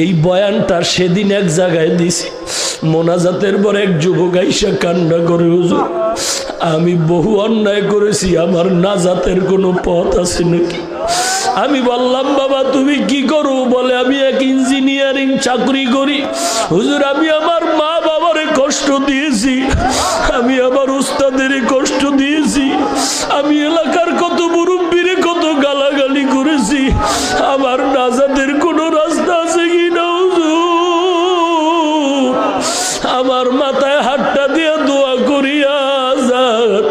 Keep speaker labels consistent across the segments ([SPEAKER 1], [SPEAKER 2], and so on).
[SPEAKER 1] এই বয়ানটা সেদিন এক জায়গায় দিছি, মোনাজাতের পর এক যুবক আইসা কান্না করে, হুজুর আমি বহু অন্যায় করেছি, আমার নাজাতের কোনো পথ আছে নাকি? আমি বললাম বাবা তুমি কি করো? বলে আমি এক ইঞ্জিনিয়ারিং চাকরি করি। হুজুর আমি আমার মা বাবারে কষ্ট দিয়েছি, আমি আমার উস্তাদের কষ্ট দিয়েছি, আমি এলাকার কত মুরব্বীরে কত গালাগালি করেছি, আমার নাজাতের কোনো রাস্তা আছে কি না হুজুর? আমার মাথায় হাতটা দিয়ে দোয়া করিয়া যান।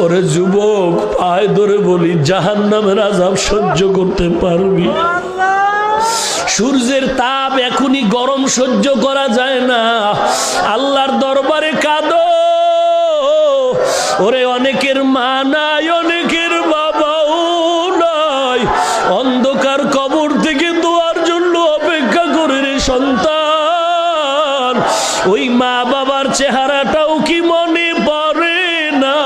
[SPEAKER 1] ওরে যুবক, পায়ে ধরে বলি জাহান্নামের আযাব সহ্য করতে পারবি? সূর্যের তাপ এখনই গরম সহ্য করা যায় না, আল্লাহর দরবারে কাঁদো। ওরে অনেকের মা নাই, অনেকের বাবাও নাই, অন্ধকার কবর থেকে দোয়ার জন্য অপেক্ষা করে রে সন্তান। ওই মা বাবার চেহারাটাও কি মনে পড়ে না?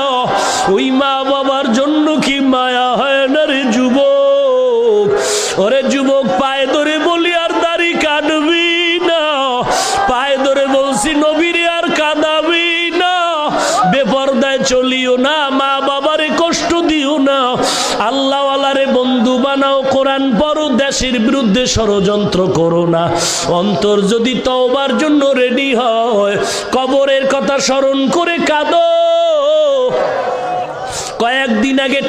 [SPEAKER 1] ওই মা বাবার জন্য কি মায়া হয় না রে যুবক? ওরে যুবক, পায়ে ধরে বলি আর দাড়ি কাটবি না, পায়ে ধরে বলছি নবীরে আর কাঁদাবি না, বেপরদায় চলিও না, মা বাবারে কষ্ট দিও না, আল্লাহওয়ালারে বন্ধু বানাও, কোরআন পড়ো, দেশের বিরুদ্ধে ষড়যন্ত্র করো না। অন্তর যদি তওবার জন্য রেডি হয়, কবরের কথা স্মরণ করে কাঁদো। কয়েকদিন আগে